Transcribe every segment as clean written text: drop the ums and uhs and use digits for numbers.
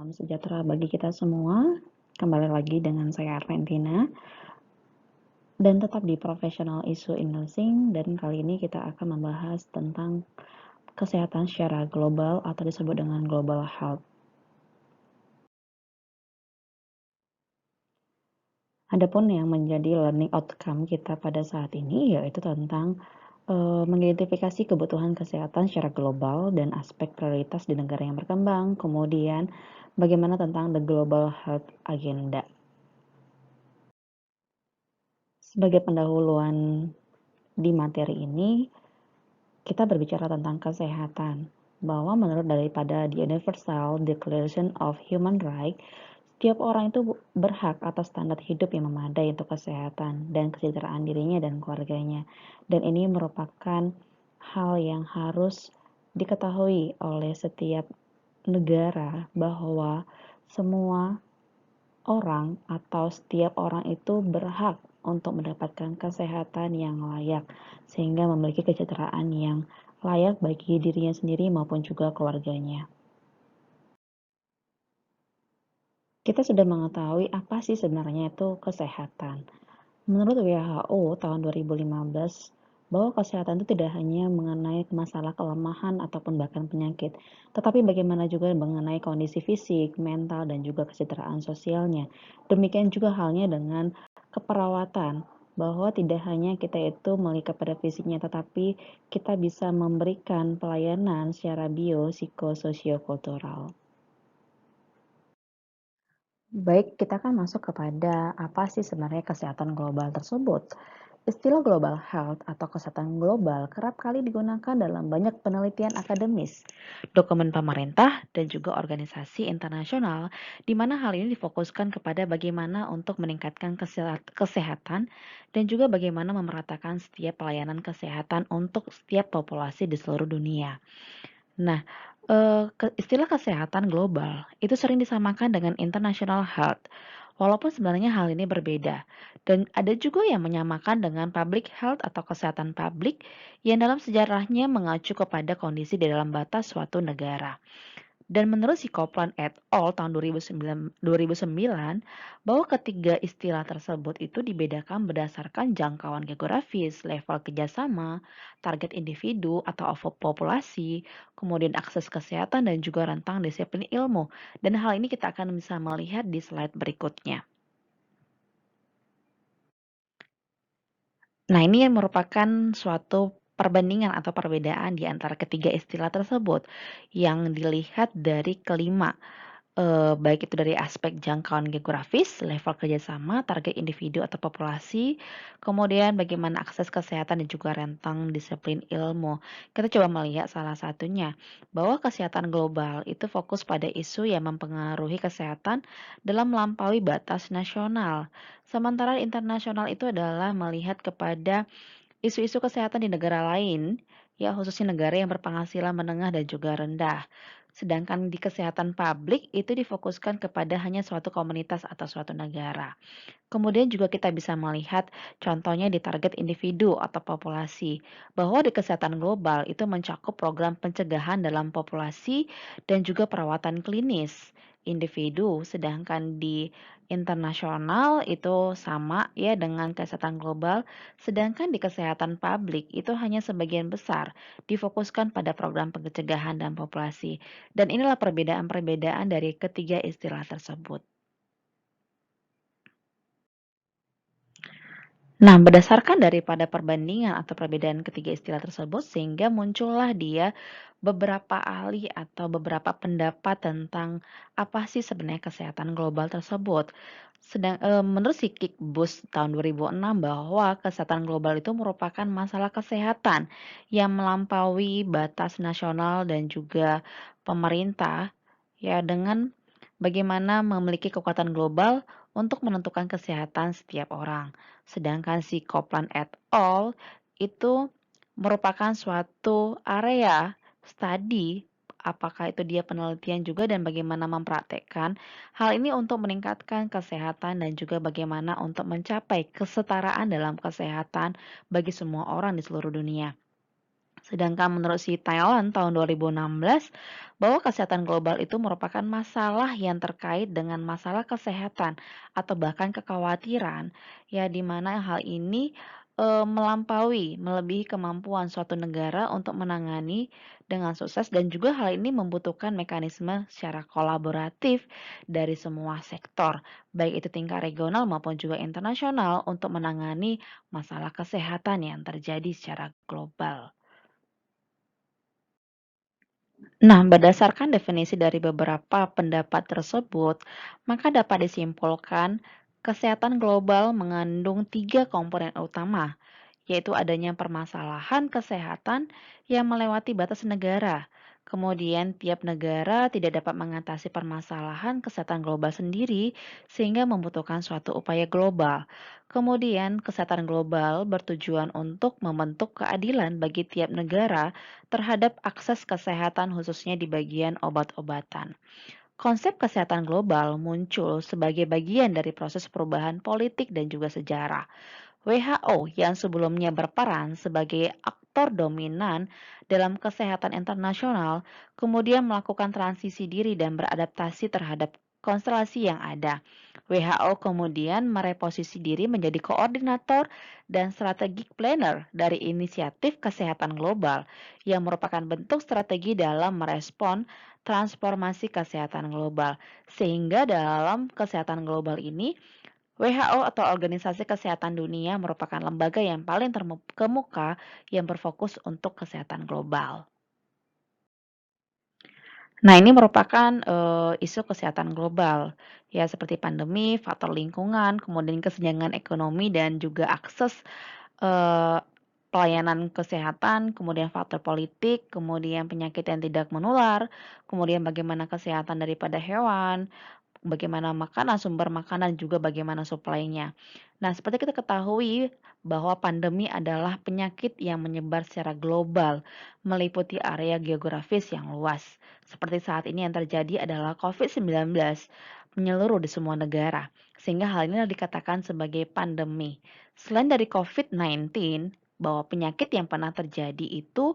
Salam sejahtera bagi kita semua. Kembali lagi dengan saya Arventina dan tetap di Professional Issue in Nursing, dan kali ini kita akan membahas tentang kesehatan secara global atau disebut dengan global health. Adapun yang menjadi learning outcome kita pada saat ini yaitu tentang mengidentifikasi kebutuhan kesehatan secara global dan aspek prioritas di negara yang berkembang, kemudian bagaimana tentang the global health agenda. Sebagai pendahuluan di materi ini, kita berbicara tentang kesehatan, bahwa menurut daripada the Universal Declaration of Human Rights, setiap orang itu berhak atas standar hidup yang memadai untuk kesehatan dan kesejahteraan dirinya dan keluarganya. Dan ini merupakan hal yang harus diketahui oleh setiap negara, bahwa semua orang atau setiap orang itu berhak untuk mendapatkan kesehatan yang layak, sehingga memiliki kesejahteraan yang layak bagi dirinya sendiri maupun juga keluarganya. Kita sudah mengetahui apa sih sebenarnya itu kesehatan. Menurut WHO tahun 2015, bahwa kesehatan itu tidak hanya mengenai masalah kelemahan ataupun bahkan penyakit, tetapi bagaimana juga mengenai kondisi fisik, mental, dan juga kesejahteraan sosialnya. Demikian juga halnya dengan keperawatan, bahwa tidak hanya kita itu melihat pada fisiknya, tetapi kita bisa memberikan pelayanan secara bio-psikososiokultural. Baik, kita akan masuk kepada apa sih sebenarnya kesehatan global tersebut. Istilah global health atau kesehatan global kerap kali digunakan dalam banyak penelitian akademis, dokumen pemerintah, dan juga organisasi internasional, di mana hal ini difokuskan kepada bagaimana untuk meningkatkan kesehatan dan juga bagaimana memeratakan setiap pelayanan kesehatan untuk setiap populasi di seluruh dunia. Nah, istilah kesehatan global itu sering disamakan dengan international health, walaupun sebenarnya hal ini berbeda. Dan ada juga yang menyamakan dengan public health atau kesehatan publik yang dalam sejarahnya mengacu kepada kondisi di dalam batas suatu negara. Dan menurut si Copeland et al. Tahun 2009, bahwa ketiga istilah tersebut itu dibedakan berdasarkan jangkauan geografis, level kerjasama, target individu atau populasi, kemudian akses kesehatan dan juga rentang disiplin ilmu. Dan hal ini kita akan bisa melihat di slide berikutnya. Nah, ini merupakan suatu perbandingan atau perbedaan di antara ketiga istilah tersebut yang dilihat dari kelima, baik itu dari aspek jangkauan geografis, level kerjasama, target individu atau populasi, kemudian bagaimana akses kesehatan dan juga rentang disiplin ilmu. Kita coba melihat salah satunya, bahwa kesehatan global itu fokus pada isu yang mempengaruhi kesehatan dalam melampaui batas nasional. Sementara internasional itu adalah melihat kepada isu-isu kesehatan di negara lain, ya khususnya negara yang berpenghasilan menengah dan juga rendah. Sedangkan di kesehatan publik itu difokuskan kepada hanya suatu komunitas atau suatu negara. Kemudian juga kita bisa melihat contohnya di target individu atau populasi, bahwa di kesehatan global itu mencakup program pencegahan dalam populasi dan juga perawatan klinis individu, sedangkan di internasional itu sama ya dengan kesehatan global, sedangkan di kesehatan publik itu hanya sebagian besar difokuskan pada program pencegahan dan populasi. Dan inilah perbedaan-perbedaan dari ketiga istilah tersebut. Nah, berdasarkan daripada perbandingan atau perbedaan ketiga istilah tersebut, sehingga muncullah dia beberapa ahli atau beberapa pendapat tentang apa sih sebenarnya kesehatan global tersebut. Menurut si Kickbuss tahun 2006, bahwa kesehatan global itu merupakan masalah kesehatan yang melampaui batas nasional dan juga pemerintah, ya dengan bagaimana memiliki kekuatan global untuk menentukan kesehatan setiap orang. Sedangkan si Copeland et al. Itu merupakan suatu area studi, apakah itu dia penelitian juga dan bagaimana mempraktekkan hal ini untuk meningkatkan kesehatan dan juga bagaimana untuk mencapai kesetaraan dalam kesehatan bagi semua orang di seluruh dunia. Sedangkan menurut si Thailand tahun 2016, bahwa kesehatan global itu merupakan masalah yang terkait dengan masalah kesehatan atau bahkan kekhawatiran, ya di mana hal ini melebihi kemampuan suatu negara untuk menangani dengan sukses dan juga hal ini membutuhkan mekanisme secara kolaboratif dari semua sektor, baik itu tingkat regional maupun juga internasional untuk menangani masalah kesehatan yang terjadi secara global. Nah, berdasarkan definisi dari beberapa pendapat tersebut, maka dapat disimpulkan kesehatan global mengandung tiga komponen utama, yaitu adanya permasalahan kesehatan yang melewati batas negara. Kemudian, tiap negara tidak dapat mengatasi permasalahan kesehatan global sendiri, sehingga membutuhkan suatu upaya global. Kemudian, kesehatan global bertujuan untuk membentuk keadilan bagi tiap negara terhadap akses kesehatan, khususnya di bagian obat-obatan. Konsep kesehatan global muncul sebagai bagian dari proses perubahan politik dan juga sejarah. WHO yang sebelumnya berperan sebagai aktor dominan dalam kesehatan internasional, kemudian melakukan transisi diri dan beradaptasi terhadap konstelasi yang ada. WHO kemudian mereposisi diri menjadi koordinator dan strategic planner dari inisiatif kesehatan global yang merupakan bentuk strategi dalam merespon transformasi kesehatan global. Sehingga dalam kesehatan global ini WHO atau Organisasi Kesehatan Dunia merupakan lembaga yang paling terkemuka yang berfokus untuk kesehatan global. Nah, ini merupakan isu kesehatan global, ya seperti pandemi, faktor lingkungan, kemudian kesenjangan ekonomi dan juga akses eee, pelayanan kesehatan, kemudian faktor politik, kemudian penyakit yang tidak menular, kemudian bagaimana kesehatan daripada hewan, bagaimana makanan, sumber makanan, juga bagaimana suplainya. Nah, seperti kita ketahui bahwa pandemi adalah penyakit yang menyebar secara global, meliputi area geografis yang luas. Seperti saat ini yang terjadi adalah COVID-19 menyeluruh di semua negara, sehingga hal ini dikatakan sebagai pandemi. Selain dari COVID-19, bahwa penyakit yang pernah terjadi itu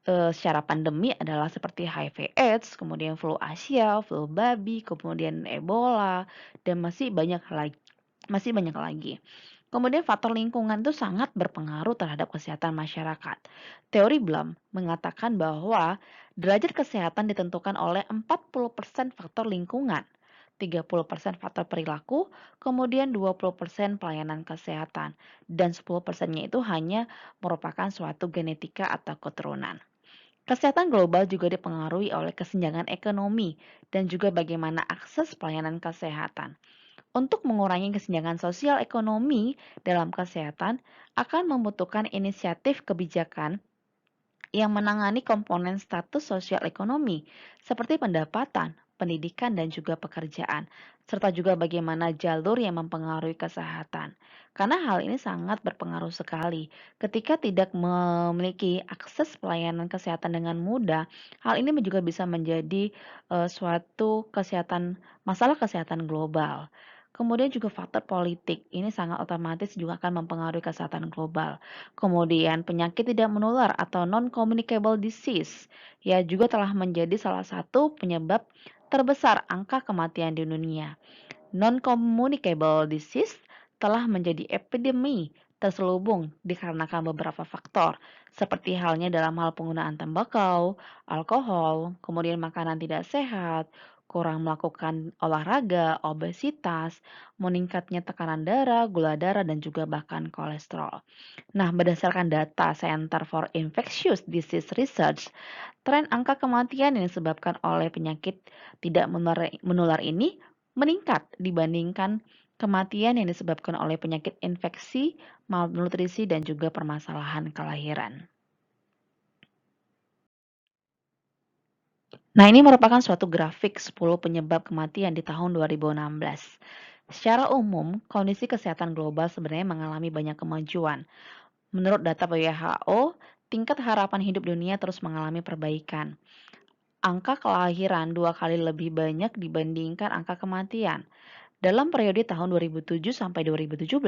secara pandemi adalah seperti HIV/AIDS, kemudian flu Asia, flu babi, kemudian Ebola, dan masih banyak lagi. Kemudian faktor lingkungan itu sangat berpengaruh terhadap kesehatan masyarakat. Teori Blum mengatakan bahwa derajat kesehatan ditentukan oleh 40% faktor lingkungan, 30% faktor perilaku, kemudian 20% pelayanan kesehatan, dan 10%-nya itu hanya merupakan suatu genetika atau keturunan. Kesehatan global juga dipengaruhi oleh kesenjangan ekonomi dan juga bagaimana akses pelayanan kesehatan. Untuk mengurangi kesenjangan sosial ekonomi dalam kesehatan akan membutuhkan inisiatif kebijakan yang menangani komponen status sosial ekonomi seperti pendapatan, pendidikan, dan juga pekerjaan, serta juga bagaimana jalur yang mempengaruhi kesehatan. Karena hal ini sangat berpengaruh sekali. Ketika tidak memiliki akses pelayanan kesehatan dengan mudah, hal ini juga bisa menjadi suatu masalah kesehatan global. Kemudian juga faktor politik, ini sangat otomatis juga akan mempengaruhi kesehatan global. Kemudian penyakit tidak menular atau non-communicable disease ya juga telah menjadi salah satu penyebab terbesar angka kematian di dunia. Non-communicable disease telah menjadi epidemi terselubung dikarenakan beberapa faktor, seperti halnya dalam hal penggunaan tembakau, alkohol, kemudian makanan tidak sehat, kurang melakukan olahraga, obesitas, meningkatnya tekanan darah, gula darah, dan juga bahkan kolesterol. Nah, berdasarkan data Center for Infectious Disease Research, tren angka kematian yang disebabkan oleh penyakit tidak menular ini meningkat dibandingkan kematian yang disebabkan oleh penyakit infeksi, malnutrisi, dan juga permasalahan kelahiran. Nah, ini merupakan suatu grafik 10 penyebab kematian di tahun 2016. Secara umum, kondisi kesehatan global sebenarnya mengalami banyak kemajuan. Menurut data WHO, tingkat harapan hidup dunia terus mengalami perbaikan. Angka kelahiran 2 kali lebih banyak dibandingkan angka kematian. Dalam periode tahun 2007 sampai 2017,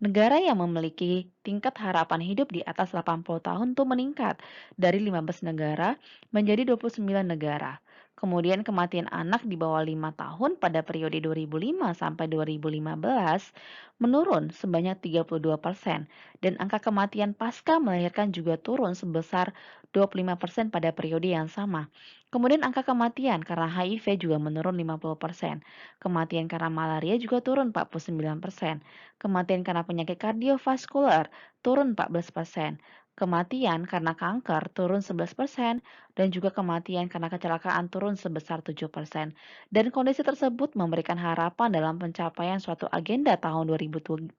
negara yang memiliki tingkat harapan hidup di atas 80 tahun tuh meningkat dari 15 negara menjadi 29 negara. Kemudian kematian anak di bawah 5 tahun pada periode 2005 sampai 2015 menurun sebanyak 32% dan angka kematian pasca melahirkan juga turun sebesar 25% pada periode yang sama. Kemudian angka kematian karena HIV juga menurun 50%. Kematian karena malaria juga turun 49%. Kematian karena penyakit kardiovaskular turun 14%. Kematian karena kanker turun 11% dan juga kematian karena kecelakaan turun sebesar 7%. Dan kondisi tersebut memberikan harapan dalam pencapaian suatu agenda tahun 2030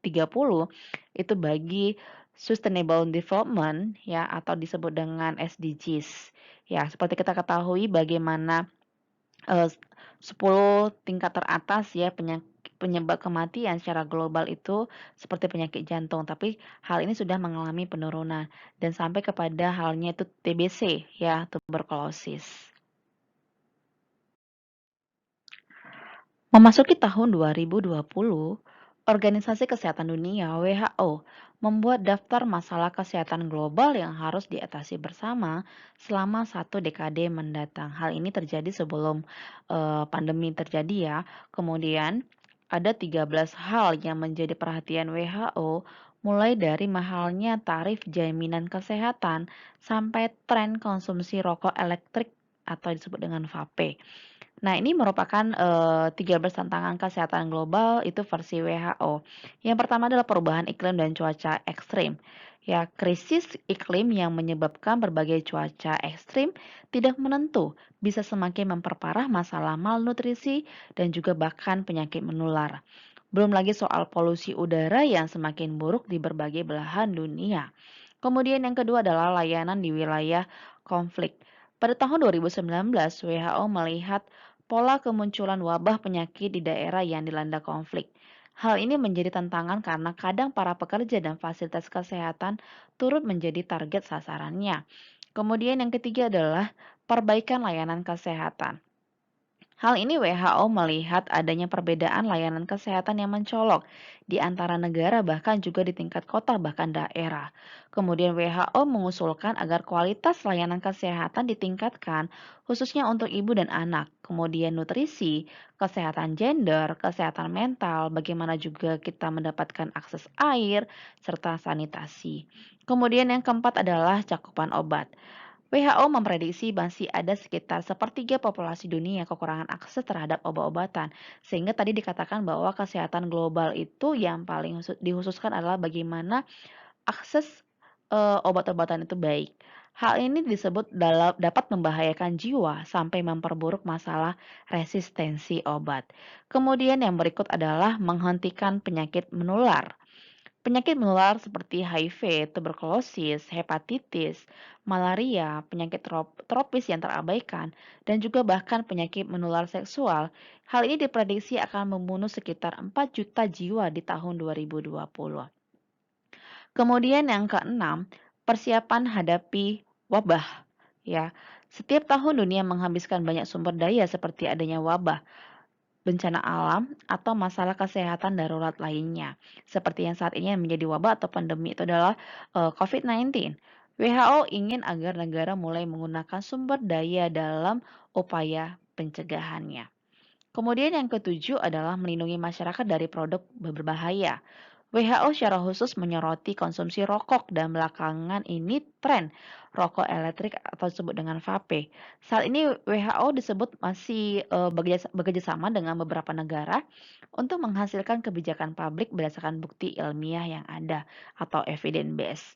itu bagi Sustainable Development ya atau disebut dengan SDGs. Ya, seperti kita ketahui bagaimana eee, 10 tingkat teratas ya penyebab kematian secara global itu seperti penyakit jantung, tapi hal ini sudah mengalami penurunan dan sampai kepada halnya itu TBC ya, tuberkulosis. Memasuki tahun 2020, Organisasi Kesehatan Dunia (WHO) membuat daftar masalah kesehatan global yang harus diatasi bersama selama satu dekade mendatang. Hal ini terjadi sebelum pandemi terjadi ya. Kemudian ada 13 hal yang menjadi perhatian WHO, mulai dari mahalnya tarif jaminan kesehatan sampai tren konsumsi rokok elektrik atau disebut dengan vape. Nah, ini merupakan, 13 tantangan kesehatan global itu versi WHO. Yang pertama adalah perubahan iklim dan cuaca ekstrim. Ya, krisis iklim yang menyebabkan berbagai cuaca ekstrim tidak menentu, bisa semakin memperparah masalah malnutrisi dan juga bahkan penyakit menular. Belum lagi soal polusi udara yang semakin buruk di berbagai belahan dunia. Kemudian yang kedua adalah layanan di wilayah konflik. Pada tahun 2019, WHO melihat pola kemunculan wabah penyakit di daerah yang dilanda konflik. Hal ini menjadi tantangan karena kadang para pekerja dan fasilitas kesehatan turut menjadi target sasarannya. Kemudian yang ketiga adalah perbaikan layanan kesehatan. Hal ini WHO melihat adanya perbedaan layanan kesehatan yang mencolok di antara negara bahkan juga di tingkat kota bahkan daerah. Kemudian WHO mengusulkan agar kualitas layanan kesehatan ditingkatkan khususnya untuk ibu dan anak. Kemudian nutrisi, kesehatan gender, kesehatan mental, bagaimana juga kita mendapatkan akses air serta sanitasi. Kemudian yang keempat adalah cakupan obat. WHO memprediksi masih ada sekitar sepertiga populasi dunia yang kekurangan akses terhadap obat-obatan. Sehingga tadi dikatakan bahwa kesehatan global itu yang paling dikhususkan adalah bagaimana akses obat-obatan itu baik. Hal ini disebut dapat membahayakan jiwa sampai memperburuk masalah resistensi obat. Kemudian yang berikut adalah menghentikan penyakit menular. Penyakit menular seperti HIV, tuberkulosis, hepatitis, malaria, penyakit tropis yang terabaikan, dan juga bahkan penyakit menular seksual. Hal ini diprediksi akan membunuh sekitar 4 juta jiwa di tahun 2020. Kemudian yang keenam, persiapan hadapi wabah. Ya, setiap tahun dunia menghabiskan banyak sumber daya seperti adanya wabah, bencana alam, atau masalah kesehatan darurat lainnya. Seperti yang saat ini yang menjadi wabah atau pandemi itu adalah COVID-19. WHO ingin agar negara mulai menggunakan sumber daya dalam upaya pencegahannya. Kemudian yang ketujuh adalah melindungi masyarakat dari produk berbahaya. WHO secara khusus menyoroti konsumsi rokok dan belakangan ini tren rokok elektrik atau disebut dengan vape. Saat ini WHO disebut masih bekerja sama dengan beberapa negara untuk menghasilkan kebijakan publik berdasarkan bukti ilmiah yang ada atau evidence based.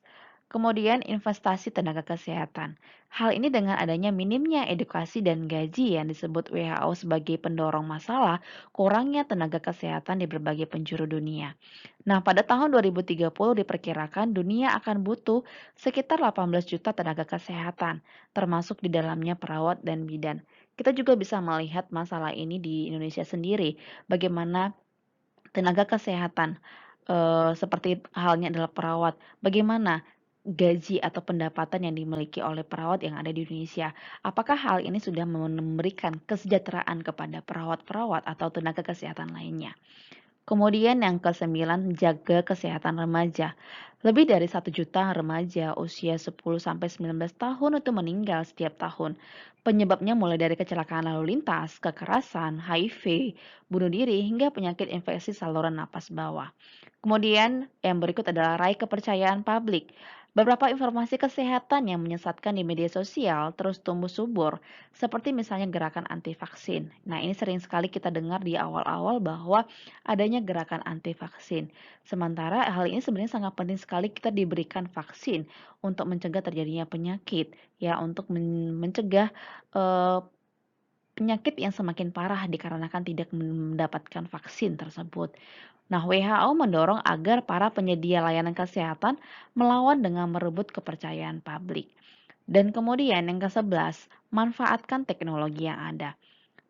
Kemudian investasi tenaga kesehatan. Hal ini dengan adanya minimnya edukasi dan gaji yang disebut WHO sebagai pendorong masalah kurangnya tenaga kesehatan di berbagai penjuru dunia. Nah, pada tahun 2030 diperkirakan dunia akan butuh sekitar 18 juta tenaga kesehatan, termasuk di dalamnya perawat dan bidan. Kita juga bisa melihat masalah ini di Indonesia sendiri, bagaimana tenaga kesehatan seperti halnya adalah perawat, bagaimana gaji atau pendapatan yang dimiliki oleh perawat yang ada di Indonesia. Apakah hal ini sudah memberikan kesejahteraan kepada perawat-perawat atau tenaga kesehatan lainnya? Kemudian yang kesembilan, jaga kesehatan remaja. Lebih dari 1 juta remaja usia 10 sampai 19 tahun itu meninggal setiap tahun. Penyebabnya mulai dari kecelakaan lalu lintas, kekerasan, HIV, bunuh diri, hingga penyakit infeksi saluran napas bawah. Kemudian yang berikut adalah raih kepercayaan publik. Beberapa informasi kesehatan yang menyesatkan di media sosial terus tumbuh subur, seperti misalnya gerakan anti vaksin. Nah, ini sering sekali kita dengar di awal-awal bahwa adanya gerakan anti vaksin. Sementara hal ini sebenarnya sangat penting sekali kita diberikan vaksin untuk mencegah terjadinya penyakit, ya, untuk mencegah eh, penyakit yang semakin parah dikarenakan tidak mendapatkan vaksin tersebut. Nah, WHO mendorong agar para penyedia layanan kesehatan melawan dengan merebut kepercayaan publik. Dan kemudian yang ke-11, manfaatkan teknologi yang ada.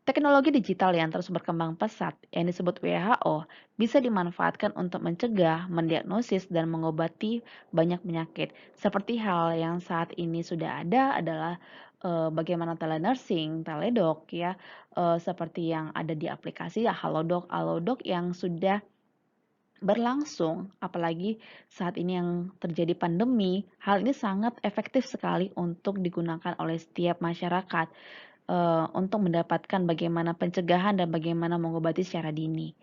Teknologi digital yang terus berkembang pesat, yang disebut WHO, bisa dimanfaatkan untuk mencegah, mendiagnosis, dan mengobati banyak penyakit. Seperti hal yang saat ini sudah ada adalah bagaimana telenursing, teledoc, ya, seperti yang ada di aplikasi ya, Halodoc, Alodoc yang sudah berlangsung, apalagi saat ini yang terjadi pandemi, hal ini sangat efektif sekali untuk digunakan oleh setiap masyarakat untuk mendapatkan bagaimana pencegahan dan bagaimana mengobati secara dini.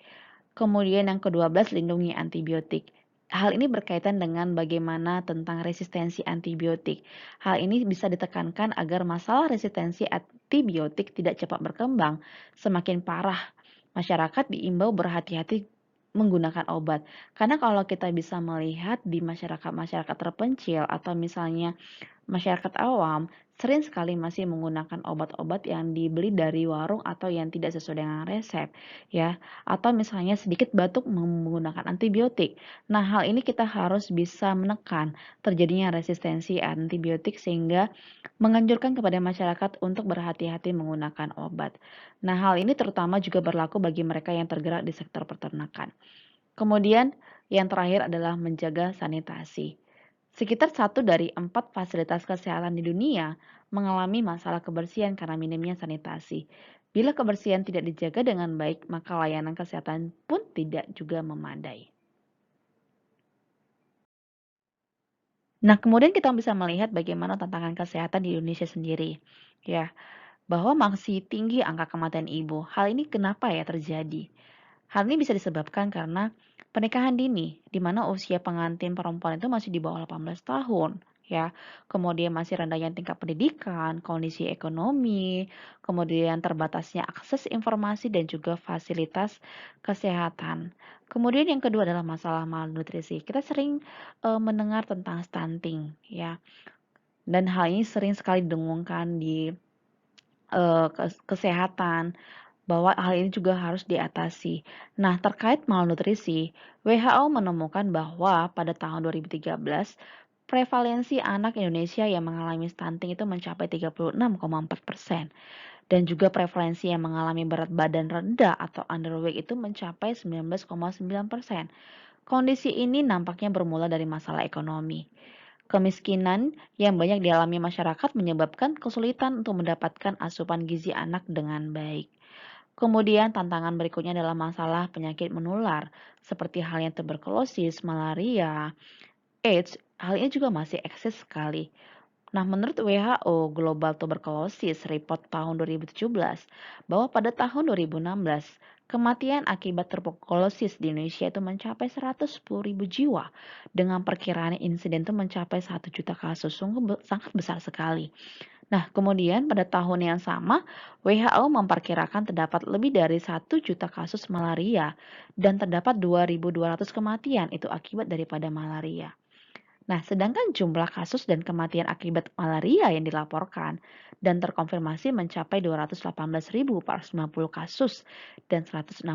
Kemudian yang ke-12, lindungi antibiotik. Hal ini berkaitan dengan bagaimana tentang resistensi antibiotik. Hal ini bisa ditekankan agar masalah resistensi antibiotik tidak cepat berkembang. Semakin parah, masyarakat diimbau berhati-hati menggunakan obat. Karena kalau kita bisa melihat di masyarakat-masyarakat terpencil atau misalnya masyarakat awam sering sekali masih menggunakan obat-obat yang dibeli dari warung atau yang tidak sesuai dengan resep, ya. Atau misalnya sedikit batuk menggunakan antibiotik. Nah, hal ini kita harus bisa menekan terjadinya resistensi antibiotik sehingga menganjurkan kepada masyarakat untuk berhati-hati menggunakan obat. Nah, hal ini terutama juga berlaku bagi mereka yang tergerak di sektor peternakan. Kemudian yang terakhir adalah menjaga sanitasi. Sekitar 1 dari 4 fasilitas kesehatan di dunia mengalami masalah kebersihan karena minimnya sanitasi. Bila kebersihan tidak dijaga dengan baik, maka layanan kesehatan pun tidak juga memadai. Nah, kemudian kita bisa melihat bagaimana tantangan kesehatan di Indonesia sendiri, ya, bahwa masih tinggi angka kematian ibu. Hal ini kenapa ya terjadi? Hal ini bisa disebabkan karena pernikahan dini, di mana usia pengantin perempuan itu masih di bawah 18 tahun, ya. Kemudian masih rendahnya tingkat pendidikan, kondisi ekonomi, kemudian terbatasnya akses informasi dan juga fasilitas kesehatan. Kemudian yang kedua adalah masalah malnutrisi. Kita sering mendengar tentang stunting, ya. Dan hal ini sering sekali didengungkan di kesehatan bahwa hal ini juga harus diatasi. Nah, terkait malnutrisi, WHO menemukan bahwa pada tahun 2013, prevalensi anak Indonesia yang mengalami stunting itu mencapai 36,4%. Dan juga prevalensi yang mengalami berat badan rendah atau underweight itu mencapai 19,9%. Kondisi ini nampaknya bermula dari masalah ekonomi. Kemiskinan yang banyak dialami masyarakat menyebabkan kesulitan untuk mendapatkan asupan gizi anak dengan baik. Kemudian tantangan berikutnya adalah masalah penyakit menular seperti halnya tuberkulosis, malaria, AIDS. Hal ini juga masih eksis sekali. Nah, menurut WHO Global Tuberculosis Report tahun 2017, bahwa pada tahun 2016, kematian akibat tuberkulosis di Indonesia itu mencapai 110.000 jiwa, dengan perkiraan insiden itu mencapai 1 juta kasus, sungguh sangat besar sekali. Nah, kemudian pada tahun yang sama, WHO memperkirakan terdapat lebih dari 1 juta kasus malaria dan terdapat 2.200 kematian itu akibat daripada malaria. Nah, sedangkan jumlah kasus dan kematian akibat malaria yang dilaporkan dan terkonfirmasi mencapai 218.490 kasus dan 161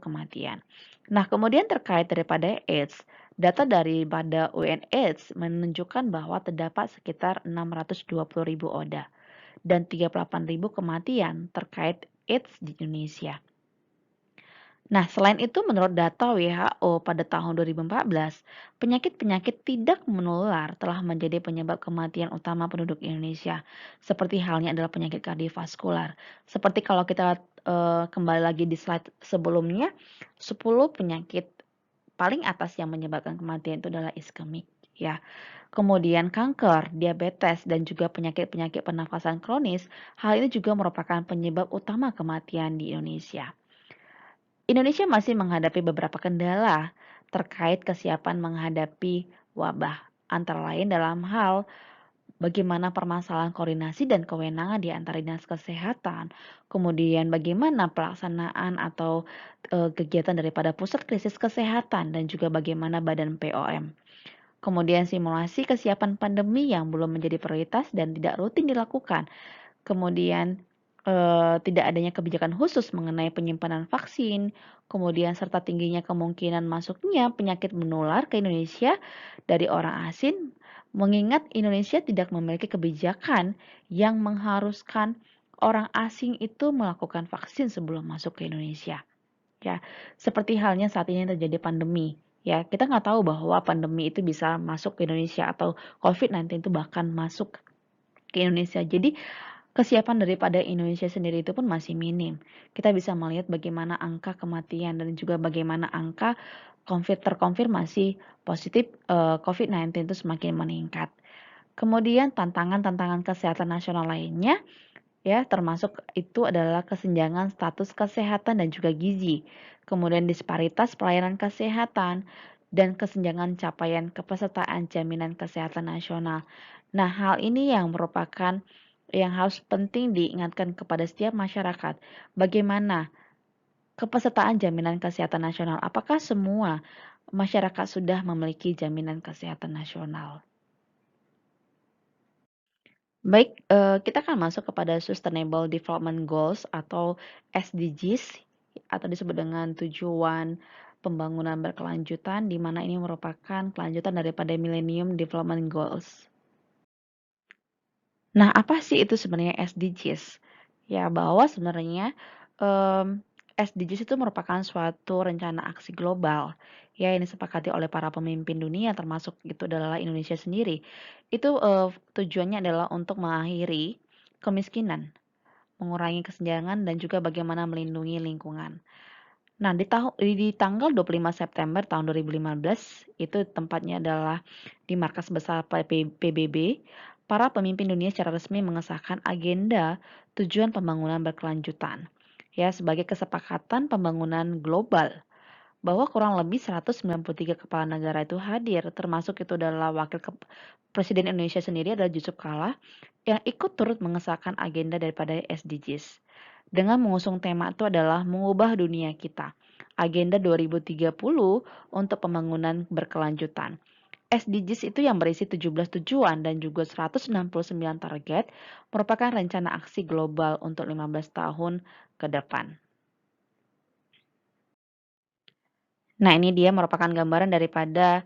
kematian. Nah, kemudian terkait daripada AIDS, data daripada UNAIDS menunjukkan bahwa terdapat sekitar 620.000 ODA dan 38.000 kematian terkait AIDS di Indonesia. Nah, selain itu menurut data WHO pada tahun 2014, penyakit-penyakit tidak menular telah menjadi penyebab kematian utama penduduk Indonesia. Seperti halnya adalah penyakit kardiovaskular. Seperti kalau kita kembali lagi di slide sebelumnya, 10 penyakit paling atas yang menyebabkan kematian itu adalah iskemik, ya. Kemudian kanker, diabetes, dan juga penyakit-penyakit pernafasan kronis, hal ini juga merupakan penyebab utama kematian di Indonesia. Indonesia masih menghadapi beberapa kendala terkait kesiapan menghadapi wabah, antara lain dalam hal bagaimana permasalahan koordinasi dan kewenangan di antara dinas kesehatan, kemudian bagaimana pelaksanaan atau kegiatan daripada pusat krisis kesehatan dan juga bagaimana badan POM. Kemudian simulasi kesiapan pandemi yang belum menjadi prioritas dan tidak rutin dilakukan. Kemudian, tidak adanya kebijakan khusus mengenai penyimpanan vaksin, kemudian serta tingginya kemungkinan masuknya penyakit menular ke Indonesia dari orang asing, mengingat Indonesia tidak memiliki kebijakan yang mengharuskan orang asing itu melakukan vaksin sebelum masuk ke Indonesia. Ya, seperti halnya saat ini terjadi pandemi, ya, kita nggak tahu bahwa pandemi itu bisa masuk ke Indonesia atau COVID-19 itu bahkan masuk ke Indonesia. Jadi kesiapan daripada Indonesia sendiri itu pun masih minim. Kita bisa melihat bagaimana angka kematian dan juga bagaimana angka terkonfirmasi positif COVID-19 itu semakin meningkat. Kemudian tantangan-tantangan kesehatan nasional lainnya ya termasuk itu adalah kesenjangan status kesehatan dan juga gizi. Kemudian disparitas pelayanan kesehatan dan kesenjangan capaian kepesertaan jaminan kesehatan nasional. Nah, hal ini yang merupakan yang harus penting diingatkan kepada setiap masyarakat. Bagaimana kepesertaan jaminan kesehatan nasional? Apakah semua masyarakat sudah memiliki jaminan kesehatan nasional? Baik, kita akan masuk kepada Sustainable Development Goals atau SDGs atau disebut dengan tujuan pembangunan berkelanjutan, di mana ini merupakan kelanjutan daripada Millennium Development Goals. Nah, apa sih itu sebenarnya SDGs? Ya, bahwa sebenarnya SDGs itu merupakan suatu rencana aksi global ya yang disepakati oleh para pemimpin dunia termasuk itu adalah Indonesia sendiri. Itu tujuannya adalah untuk mengakhiri kemiskinan, mengurangi kesenjangan dan juga bagaimana melindungi lingkungan. Nah, di tanggal 25 September tahun 2015, itu tempatnya adalah di markas besar PBB, para pemimpin dunia secara resmi mengesahkan agenda tujuan pembangunan berkelanjutan, ya sebagai kesepakatan pembangunan global bahwa kurang lebih 193 kepala negara itu hadir, termasuk itu adalah Presiden Indonesia sendiri adalah Yusuf Kala yang ikut turut mengesahkan agenda daripada SDGs. Dengan mengusung tema itu adalah mengubah dunia kita. Agenda 2030 untuk pembangunan berkelanjutan. SDGs itu yang berisi 17 tujuan dan juga 169 target merupakan rencana aksi global untuk 15 tahun ke depan. Nah, ini dia merupakan gambaran daripada,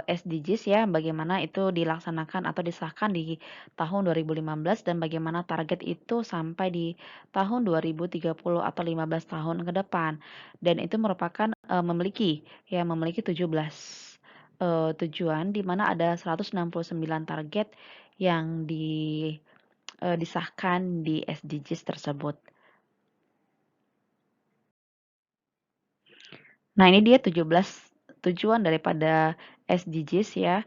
SDGs ya, bagaimana itu dilaksanakan atau disahkan di tahun 2015 dan bagaimana target itu sampai di tahun 2030 atau 15 tahun ke depan. Dan itu merupakan, memiliki 17, tujuan di mana ada 169 target yang disahkan di SDGs tersebut. Nah, ini dia 17 tujuan daripada SDGs ya,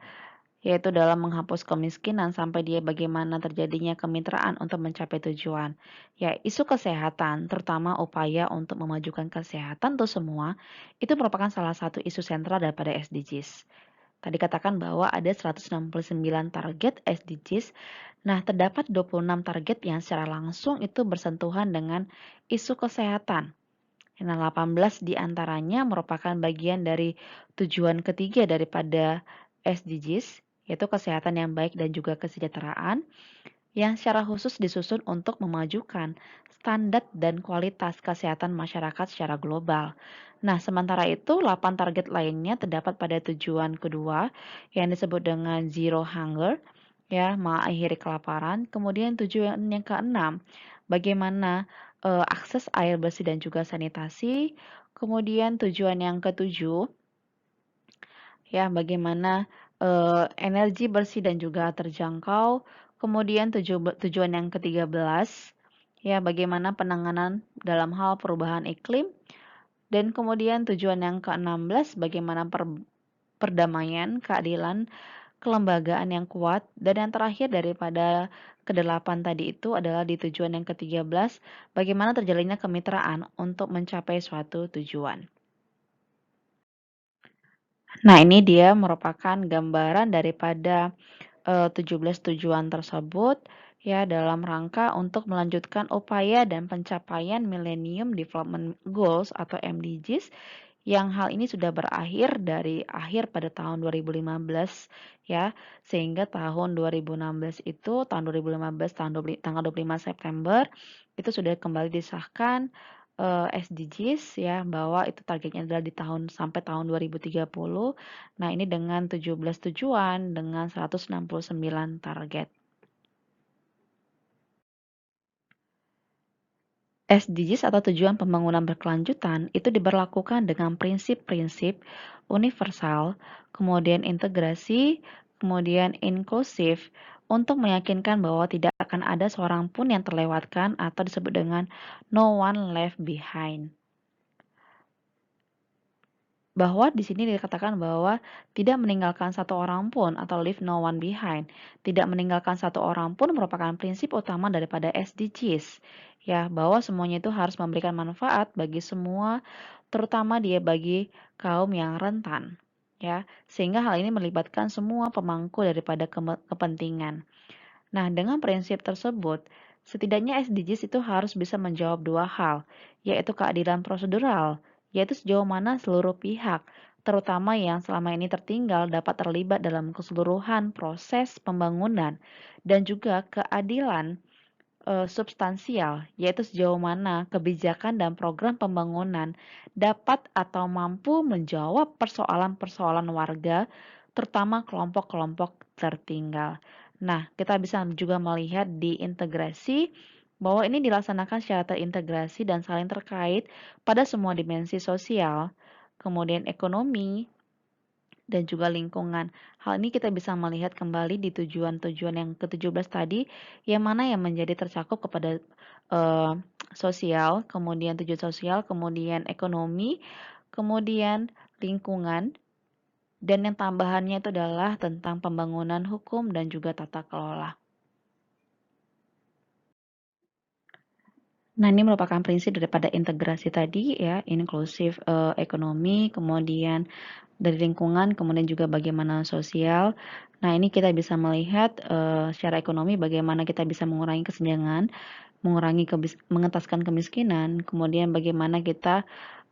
yaitu dalam menghapus kemiskinan sampai dia bagaimana terjadinya kemitraan untuk mencapai tujuan. Ya, isu kesehatan, terutama upaya untuk memajukan kesehatan untuk semua, itu merupakan salah satu isu sentral daripada SDGs. Tadi katakan bahwa ada 169 target SDGs. Nah, terdapat 26 target yang secara langsung itu bersentuhan dengan isu kesehatan. Nah, 18 diantaranya merupakan bagian dari tujuan ketiga daripada SDGs, yaitu kesehatan yang baik dan juga kesejahteraan, yang secara khusus disusun untuk memajukan standar dan kualitas kesehatan masyarakat secara global. Nah, sementara itu 8 target lainnya terdapat pada tujuan kedua yang disebut dengan Zero Hunger, ya, mengakhiri kelaparan. Kemudian tujuan yang keenam, bagaimana akses air bersih dan juga sanitasi. Kemudian tujuan yang ketujuh, ya bagaimana energi bersih dan juga terjangkau. Kemudian tujuan yang ke-13, ya bagaimana penanganan dalam hal perubahan iklim. Dan kemudian tujuan yang ke-16, bagaimana perdamaian, keadilan, kelembagaan yang kuat. Dan yang terakhir daripada ke-8 tadi itu adalah di tujuan yang ke-13, bagaimana terjalinnya kemitraan untuk mencapai suatu tujuan. Nah, ini dia merupakan gambaran daripada 17 tujuan tersebut ya dalam rangka untuk melanjutkan upaya dan pencapaian Millennium Development Goals atau MDGs yang hal ini sudah berakhir dari akhir pada tahun 2015 ya, sehingga tahun 2016 itu tahun 2015 tanggal 25 September itu sudah kembali disahkan SDGs ya, bahwa itu targetnya adalah di tahun sampai tahun 2030. Nah, ini dengan 17 tujuan dengan 169 target. SDGs atau tujuan pembangunan berkelanjutan itu diberlakukan dengan prinsip-prinsip universal, kemudian integrasi, kemudian inklusif untuk meyakinkan bahwa tidak akan ada seorang pun yang terlewatkan atau disebut dengan no one left behind. Bahwa di sini dikatakan bahwa tidak meninggalkan satu orang pun atau leave no one behind. Tidak meninggalkan satu orang pun merupakan prinsip utama daripada SDGs. Ya, bahwa semuanya itu harus memberikan manfaat bagi semua, terutama dia bagi kaum yang rentan. Ya, sehingga hal ini melibatkan semua pemangku daripada kepentingan. Nah, dengan prinsip tersebut, setidaknya SDGs itu harus bisa menjawab dua hal, yaitu keadilan prosedural, yaitu sejauh mana seluruh pihak, terutama yang selama ini tertinggal, dapat terlibat dalam keseluruhan proses pembangunan, dan juga keadilan substansial, yaitu sejauh mana kebijakan dan program pembangunan dapat atau mampu menjawab persoalan-persoalan warga, terutama kelompok-kelompok tertinggal. Nah, kita bisa juga melihat di integrasi bahwa ini dilaksanakan secara terintegrasi dan saling terkait pada semua dimensi sosial, kemudian ekonomi, dan juga lingkungan. Hal ini kita bisa melihat kembali di tujuan-tujuan yang ke-17 tadi, yang mana yang menjadi tercakup kepada eh, sosial, kemudian tujuan sosial, kemudian ekonomi, kemudian lingkungan, dan yang tambahannya itu adalah tentang pembangunan hukum dan juga tata kelola. Nah, ini merupakan prinsip daripada integrasi tadi ya, inklusif ekonomi, kemudian dari lingkungan, kemudian juga bagaimana sosial. Nah, ini kita bisa melihat secara ekonomi bagaimana kita bisa mengurangi kesenjangan, mengentaskan kemiskinan, kemudian bagaimana kita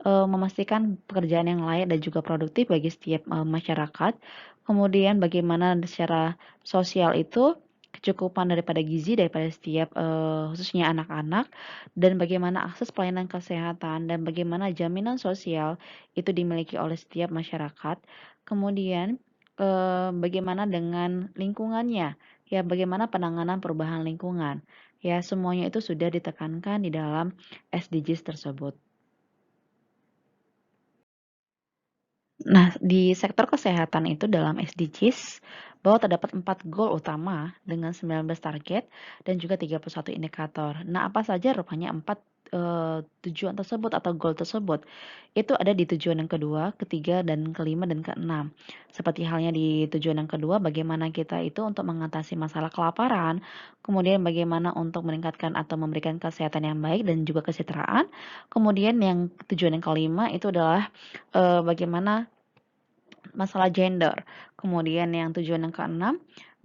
memastikan pekerjaan yang layak dan juga produktif bagi setiap masyarakat. Kemudian bagaimana secara sosial itu kecukupan daripada gizi daripada setiap khususnya anak-anak, dan bagaimana akses pelayanan kesehatan dan bagaimana jaminan sosial itu dimiliki oleh setiap masyarakat. Kemudian bagaimana dengan lingkungannya, ya bagaimana penanganan perubahan lingkungan. Ya, semuanya itu sudah ditekankan di dalam SDGs tersebut. Nah, di sektor kesehatan itu dalam SDGs bahwa terdapat 4 goal utama dengan 19 target dan juga 31 indikator. Nah, apa saja rupanya 4 tujuan tersebut atau goal tersebut? Itu ada di tujuan yang kedua, ketiga, dan kelima, dan keenam. Seperti halnya di tujuan yang kedua, bagaimana kita itu untuk mengatasi masalah kelaparan, kemudian bagaimana untuk meningkatkan atau memberikan kesehatan yang baik dan juga kesejahteraan. Kemudian yang tujuan yang kelima itu adalah bagaimana masalah gender. Kemudian yang tujuan yang keenam,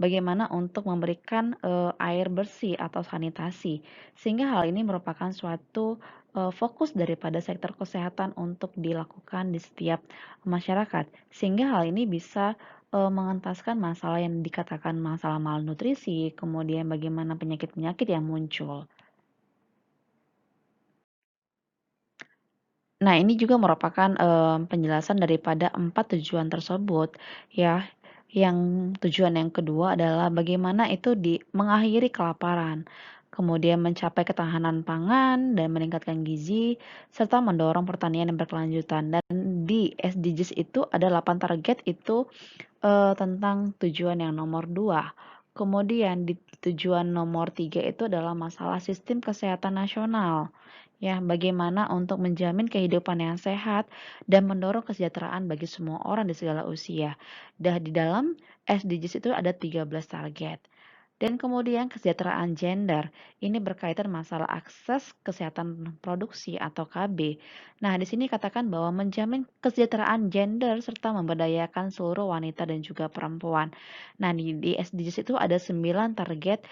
bagaimana untuk memberikan air bersih atau sanitasi. Sehingga hal ini merupakan suatu fokus daripada sektor kesehatan untuk dilakukan di setiap masyarakat. Sehingga hal ini bisa mengentaskan masalah yang dikatakan masalah malnutrisi, kemudian bagaimana penyakit-penyakit yang muncul. Nah, ini juga merupakan penjelasan daripada 4 tujuan tersebut ya. Yang tujuan yang kedua adalah bagaimana itu mengakhiri kelaparan. kemudian mencapai ketahanan pangan dan meningkatkan gizi, serta mendorong pertanian yang berkelanjutan. Dan di SDGs itu ada 8 target itu tentang tujuan yang nomor 2. Kemudian di tujuan nomor 3 itu adalah masalah sistem kesehatan nasional. Ya, bagaimana untuk menjamin kehidupan yang sehat dan mendorong kesejahteraan bagi semua orang di segala usia. Dan di dalam SDGs itu ada 13 target. Dan kemudian kesejahteraan gender, ini berkaitan masalah akses kesehatan produksi atau KB. Nah, di sini katakan bahwa menjamin kesejahteraan gender serta memberdayakan seluruh wanita dan juga perempuan. Nah, di SDGs itu ada 9 target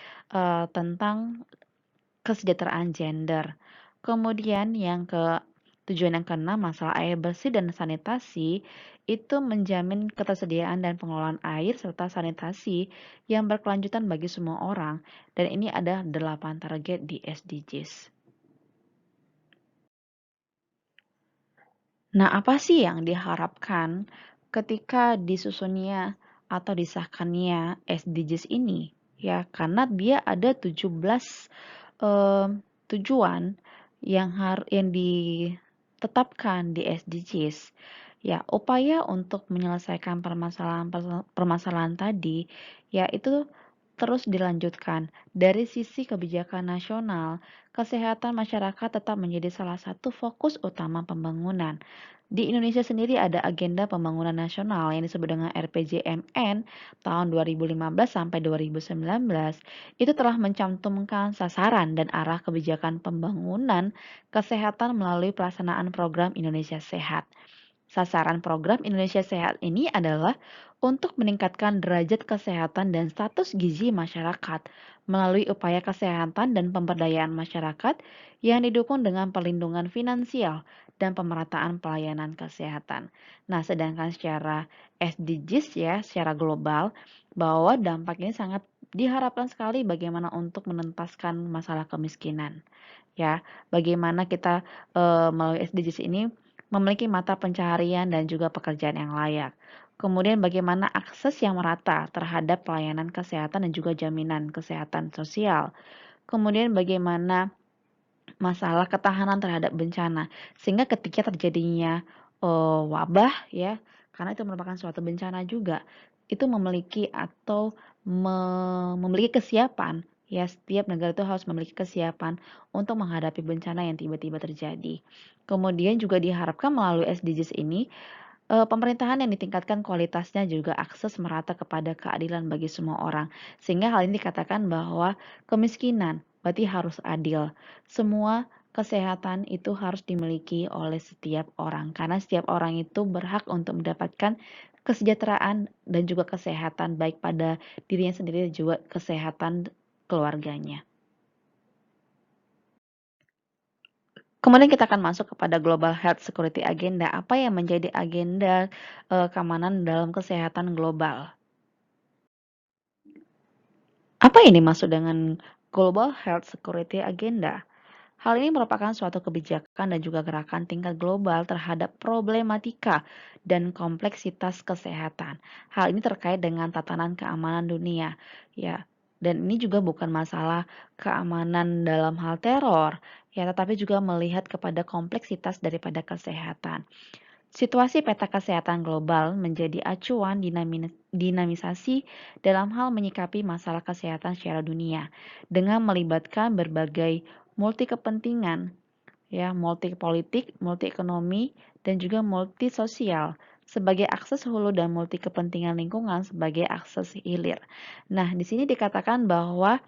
tentang kesejahteraan gender. Kemudian tujuan yang keenam masalah air bersih dan sanitasi itu menjamin ketersediaan dan pengelolaan air serta sanitasi yang berkelanjutan bagi semua orang dan ini ada 8 target di SDGs. Nah, apa sih yang diharapkan ketika disusunnya atau disahkannya SDGs ini? Ya, karena dia ada 17 tujuan yang ditetapkan di SDGs. Ya, upaya untuk menyelesaikan permasalahan tadi, ya itu terus dilanjutkan. Dari sisi kebijakan nasional, kesehatan masyarakat tetap menjadi salah satu fokus utama pembangunan. Di Indonesia sendiri ada agenda pembangunan nasional yang disebut dengan RPJMN tahun 2015 sampai 2019 itu telah mencantumkan sasaran dan arah kebijakan pembangunan kesehatan melalui pelaksanaan program Indonesia Sehat. Sasaran program Indonesia Sehat ini adalah untuk meningkatkan derajat kesehatan dan status gizi masyarakat melalui upaya kesehatan dan pemberdayaan masyarakat yang didukung dengan perlindungan finansial dan pemerataan pelayanan kesehatan. Nah, sedangkan secara SDGs ya, secara global, bahwa dampak ini sangat diharapkan sekali bagaimana untuk menuntaskan masalah kemiskinan. Ya, bagaimana kita melalui SDGs ini memiliki mata pencaharian dan juga pekerjaan yang layak. Kemudian bagaimana akses yang merata terhadap pelayanan kesehatan dan juga jaminan kesehatan sosial. Kemudian bagaimana masalah ketahanan terhadap bencana sehingga ketika terjadinya wabah ya, karena itu merupakan suatu bencana juga, itu memiliki atau memiliki kesiapan ya, setiap negara itu harus memiliki kesiapan untuk menghadapi bencana yang tiba-tiba terjadi. Kemudian juga diharapkan melalui SDGs ini pemerintahan yang ditingkatkan kualitasnya juga akses merata kepada keadilan bagi semua orang. Sehingga hal ini dikatakan bahwa kemiskinan berarti harus adil. Semua kesehatan itu harus dimiliki oleh setiap orang karena setiap orang itu berhak untuk mendapatkan kesejahteraan dan juga kesehatan baik pada dirinya sendiri dan juga kesehatan keluarganya. Kemudian kita akan masuk kepada Global Health Security Agenda. Apa yang menjadi agenda keamanan dalam kesehatan global? Apa ini dimaksud dengan Global Health Security Agenda? Hal ini merupakan suatu kebijakan dan juga gerakan tingkat global terhadap problematika dan kompleksitas kesehatan. Hal ini terkait dengan tatanan keamanan dunia, ya. Dan ini juga bukan masalah keamanan dalam hal teror, ya, tetapi juga melihat kepada kompleksitas daripada kesehatan. Situasi peta kesehatan global menjadi acuan dinamisasi dalam hal menyikapi masalah kesehatan secara dunia dengan melibatkan berbagai multi kepentingan ya, multi politik, multi ekonomi dan juga multi sosial sebagai akses hulu dan multi kepentingan lingkungan sebagai akses hilir. Nah, di sini dikatakan bahwa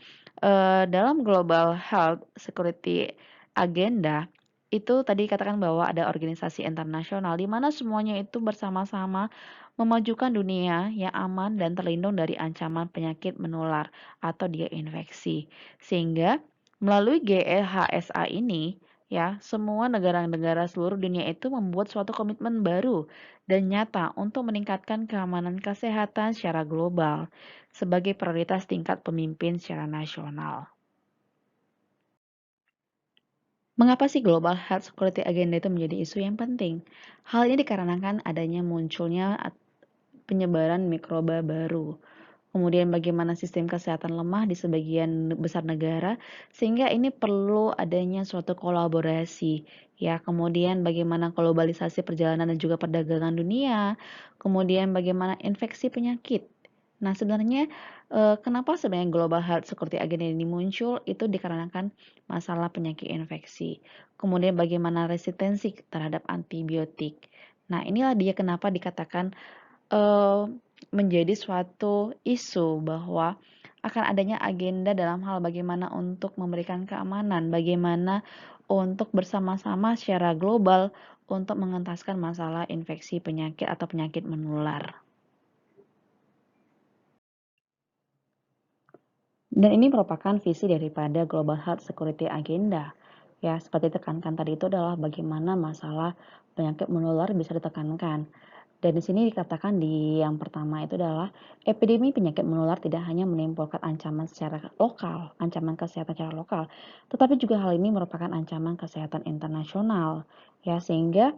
dalam Global Health Security Agenda itu tadi katakan bahwa ada organisasi internasional di mana semuanya itu bersama-sama memajukan dunia yang aman dan terlindung dari ancaman penyakit menular atau dia infeksi. Sehingga melalui GLHSA ini ya, semua negara-negara seluruh dunia itu membuat suatu komitmen baru dan nyata untuk meningkatkan keamanan kesehatan secara global sebagai prioritas tingkat pemimpin secara nasional. Mengapa sih Global Health Security Agenda itu menjadi isu yang penting? Hal ini dikarenakan adanya munculnya penyebaran mikroba baru. kemudian bagaimana sistem kesehatan lemah di sebagian besar negara, sehingga ini perlu adanya suatu kolaborasi, ya. Kemudian bagaimana globalisasi perjalanan dan juga perdagangan dunia, kemudian bagaimana infeksi penyakit. Nah, sebenarnya kenapa sebenarnya Global Health Security Agenda ini muncul itu dikarenakan masalah penyakit infeksi. Kemudian bagaimana resistensi terhadap antibiotik. Nah, inilah dia kenapa dikatakan eee, menjadi suatu isu bahwa akan adanya agenda dalam hal bagaimana untuk memberikan keamanan, bagaimana untuk bersama-sama secara global untuk mengentaskan masalah infeksi penyakit atau penyakit menular. Dan ini merupakan visi daripada Global Health Security Agenda. Ya, seperti ditekankan tadi itu adalah bagaimana masalah penyakit menular bisa ditekankan. Dan di sini dikatakan di yang pertama itu adalah epidemi penyakit menular tidak hanya menimbulkan ancaman secara lokal, ancaman kesehatan secara lokal, tetapi juga hal ini merupakan ancaman kesehatan internasional. Ya, sehingga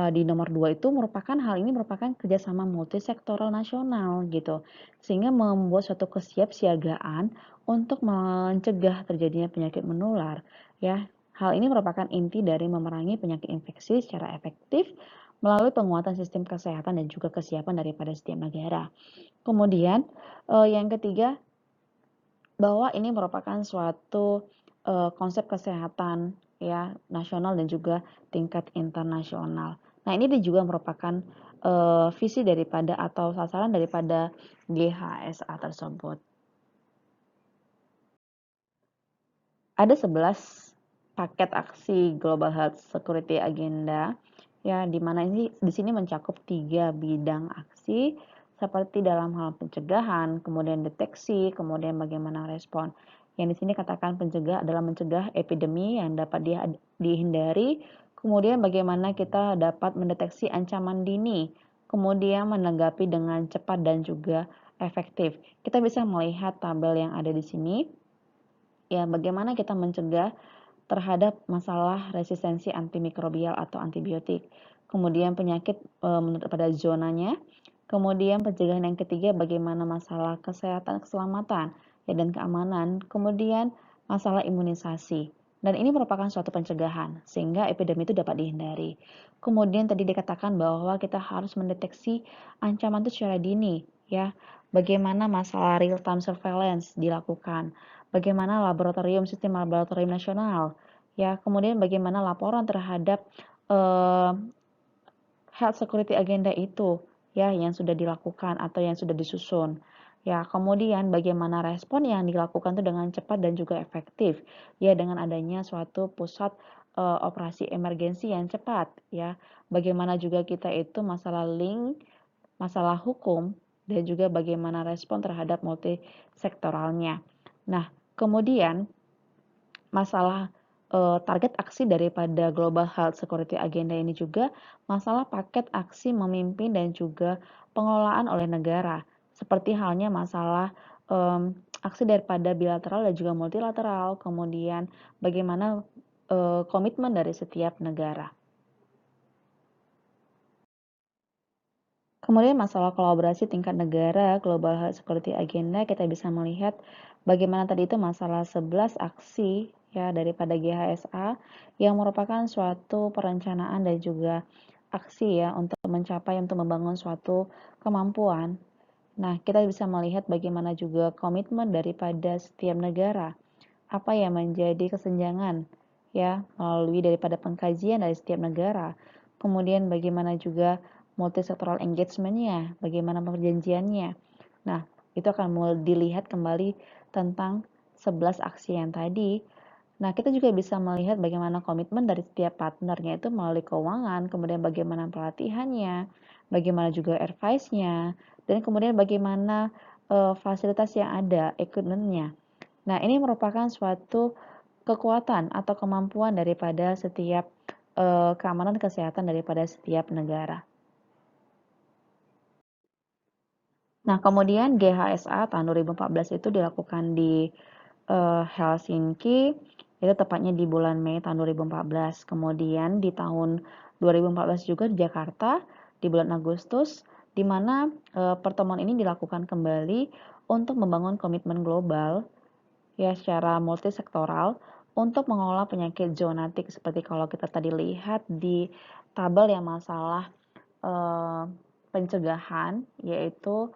di nomor 2 itu merupakan hal ini merupakan kerjasama multisektoral nasional gitu. Sehingga membuat suatu kesiapsiagaan untuk mencegah terjadinya penyakit menular. Ya, hal ini merupakan inti dari memerangi penyakit infeksi secara efektif melalui penguatan sistem kesehatan dan juga kesiapan daripada setiap negara. Kemudian yang ketiga bahwa ini merupakan suatu konsep kesehatan ya nasional dan juga tingkat internasional. Nah, ini juga merupakan visi daripada atau sasaran daripada GHSA tersebut. Ada 11 paket aksi Global Health Security Agenda, ya, di mana ini di sini mencakup 3 bidang aksi seperti dalam hal pencegahan, kemudian deteksi, kemudian bagaimana respon. Yang di sini katakan pencegah adalah mencegah epidemi yang dapat dihindari, kemudian bagaimana kita dapat mendeteksi ancaman dini, kemudian menanggapi dengan cepat dan juga efektif. Kita bisa melihat tabel yang ada di sini. Ya, bagaimana kita mencegah terhadap masalah resistensi antimikrobial atau antibiotik. Kemudian penyakit menurut pada zonanya. Kemudian pencegahan yang ketiga bagaimana masalah kesehatan keselamatan ya, dan keamanan. Kemudian masalah imunisasi. Dan ini merupakan suatu pencegahan sehingga epidemi itu dapat dihindari. Kemudian tadi dikatakan bahwa kita harus mendeteksi ancaman itu secara dini ya. Bagaimana masalah real time surveillance dilakukan, bagaimana sistem laboratorium nasional, ya, kemudian bagaimana laporan terhadap health security agenda itu, ya, yang sudah dilakukan atau yang sudah disusun. Ya, kemudian bagaimana respon yang dilakukan itu dengan cepat dan juga efektif, ya, dengan adanya suatu pusat operasi emergensi yang cepat, ya. Bagaimana juga kita itu masalah link, masalah hukum, dan juga bagaimana respon terhadap multisektoralnya. Nah, kemudian masalah target aksi daripada Global Health Security Agenda ini juga masalah paket aksi memimpin dan juga pengelolaan oleh negara. Seperti halnya masalah aksi daripada bilateral dan juga multilateral, kemudian bagaimana komitmen dari setiap negara. Kemudian masalah kolaborasi tingkat negara, Global Health Security Agenda, kita bisa melihat bagaimana tadi itu masalah 11 aksi ya daripada GHSA yang merupakan suatu perencanaan dan juga aksi ya untuk membangun suatu kemampuan. Nah, kita bisa melihat bagaimana juga komitmen daripada setiap negara, apa yang menjadi kesenjangan ya melalui daripada pengkajian dari setiap negara. Kemudian bagaimana juga multisektoral engagement-nya, bagaimana perjanjiannya. Nah, itu akan dilihat kembali tentang 11 aksi yang tadi. Nah, kita juga bisa melihat bagaimana komitmen dari setiap partnernya itu melalui keuangan, kemudian bagaimana pelatihannya, bagaimana juga advice-nya, dan kemudian bagaimana fasilitas yang ada, equipment-nya. Nah, ini merupakan suatu kekuatan atau kemampuan daripada setiap keamanan kesehatan daripada setiap negara. Nah, kemudian GHSA tahun 2014 itu dilakukan di Helsinki, itu tepatnya di bulan Mei tahun 2014. Kemudian di tahun 2014 juga di Jakarta di bulan Agustus, di mana pertemuan ini dilakukan kembali untuk membangun komitmen global ya secara multisektoral untuk mengelola penyakit zoonotik seperti kalau kita tadi lihat di tabel yang masalah eh, pencegahan, yaitu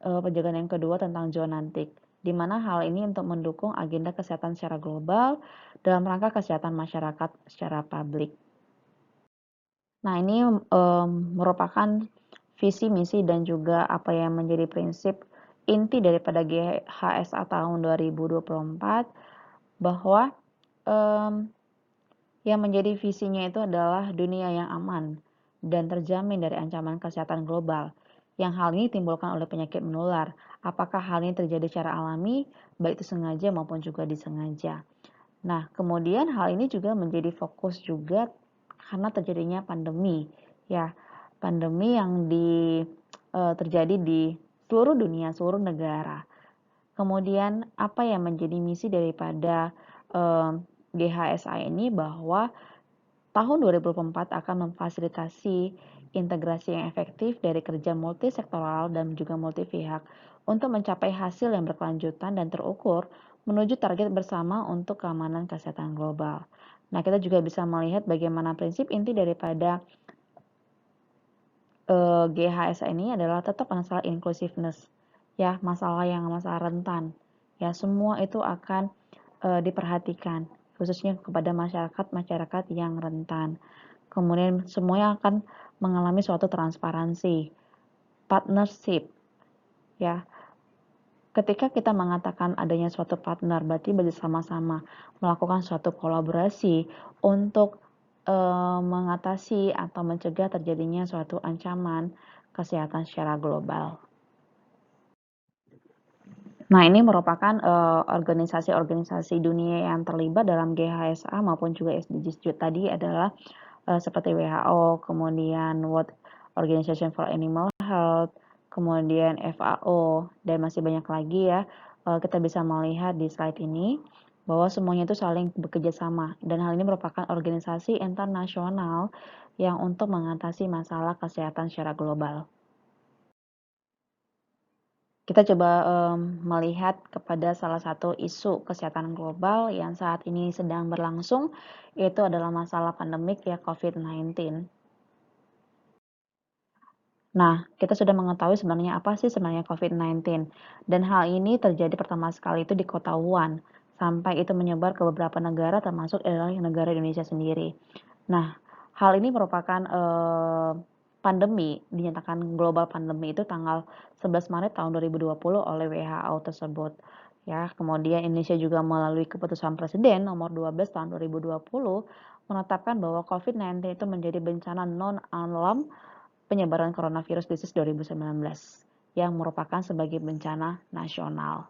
pencegahan yang kedua tentang zoonotik, di mana hal ini untuk mendukung agenda kesehatan secara global dalam rangka kesehatan masyarakat secara publik. Nah, ini merupakan visi, misi, dan juga apa yang menjadi prinsip inti daripada GHSA tahun 2024, bahwa yang menjadi visinya itu adalah dunia yang aman dan terjamin dari ancaman kesehatan global, yang hal ini timbulkan oleh penyakit menular. Apakah hal ini terjadi secara alami, baik itu sengaja maupun juga disengaja. Nah, kemudian hal ini juga menjadi fokus juga karena terjadinya pandemi, ya, pandemi yang terjadi di seluruh dunia, seluruh negara. Kemudian apa yang menjadi misi daripada GHSA ini, bahwa tahun 2024 akan memfasilitasi integrasi yang efektif dari kerja multisektoral dan juga multi pihak untuk mencapai hasil yang berkelanjutan dan terukur menuju target bersama untuk keamanan kesehatan global. Nah, kita juga bisa melihat bagaimana prinsip inti daripada GHS ini adalah tetap masalah inclusiveness, ya, masalah rentan, ya, semua itu akan diperhatikan, khususnya kepada masyarakat yang rentan. Kemudian semuanya akan mengalami suatu transparansi, partnership, ya. Ketika kita mengatakan adanya suatu partner, berarti bersama-sama melakukan suatu kolaborasi untuk mengatasi atau mencegah terjadinya suatu ancaman kesehatan secara global. Nah, ini merupakan organisasi-organisasi dunia yang terlibat dalam GHSA maupun juga SDGs tadi adalah seperti WHO, kemudian World Organization for Animal Health, kemudian FAO, dan masih banyak lagi ya. Kita bisa melihat di slide ini bahwa semuanya itu saling bekerja sama, dan hal ini merupakan organisasi internasional yang untuk mengatasi masalah kesehatan secara global. Kita coba melihat kepada salah satu isu kesehatan global yang saat ini sedang berlangsung, yaitu adalah masalah pandemik ya COVID-19. Nah, kita sudah mengetahui sebenarnya apa sih sebenarnya COVID-19, dan hal ini terjadi pertama sekali itu di kota Wuhan, sampai itu menyebar ke beberapa negara termasuk adalah negara Indonesia sendiri. Nah, hal ini merupakan pandemi, dinyatakan global pandemi itu tanggal 11 Maret tahun 2020 oleh WHO tersebut. Ya, kemudian Indonesia juga melalui keputusan Presiden nomor 12 tahun 2020 menetapkan bahwa COVID-19 itu menjadi bencana non-alam penyebaran coronavirus disease 2019 yang merupakan sebagai bencana nasional.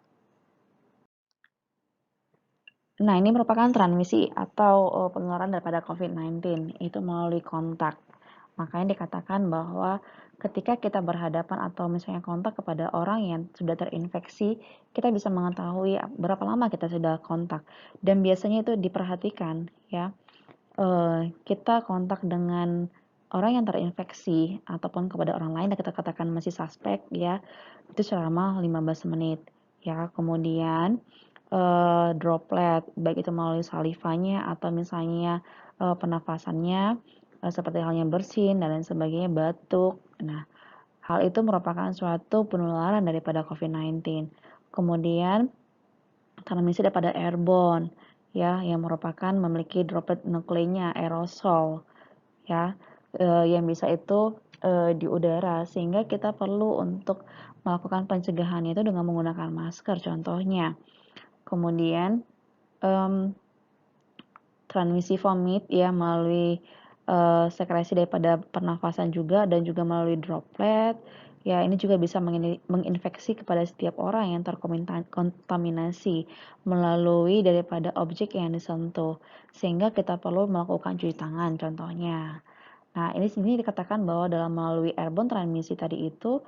Nah, ini merupakan transmisi atau penularan daripada COVID-19, itu melalui kontak. Makanya dikatakan bahwa ketika kita berhadapan atau misalnya kontak kepada orang yang sudah terinfeksi, kita bisa mengetahui berapa lama kita sudah kontak. Dan biasanya itu diperhatikan ya, kita kontak dengan orang yang terinfeksi ataupun kepada orang lain yang kita katakan masih suspek ya, itu selama 15 menit ya. Kemudian droplet, baik itu melalui salivanya atau misalnya pernafasannya, seperti halnya bersin dan lain sebagainya, batuk. Nah, hal itu merupakan suatu penularan daripada COVID-19. Kemudian transmisi daripada airborne, ya, yang merupakan memiliki droplet nukleinnya aerosol, ya, yang bisa itu di udara, sehingga kita perlu untuk melakukan pencegahan itu dengan menggunakan masker contohnya. Kemudian transmisi vomit ya melalui sekresi daripada pernafasan juga, dan juga melalui droplet. Ya, ini juga bisa menginfeksi kepada setiap orang yang terkontaminasi melalui daripada objek yang disentuh, sehingga kita perlu melakukan cuci tangan contohnya. Nah, ini sini dikatakan bahwa dalam melalui airborne transmisi tadi itu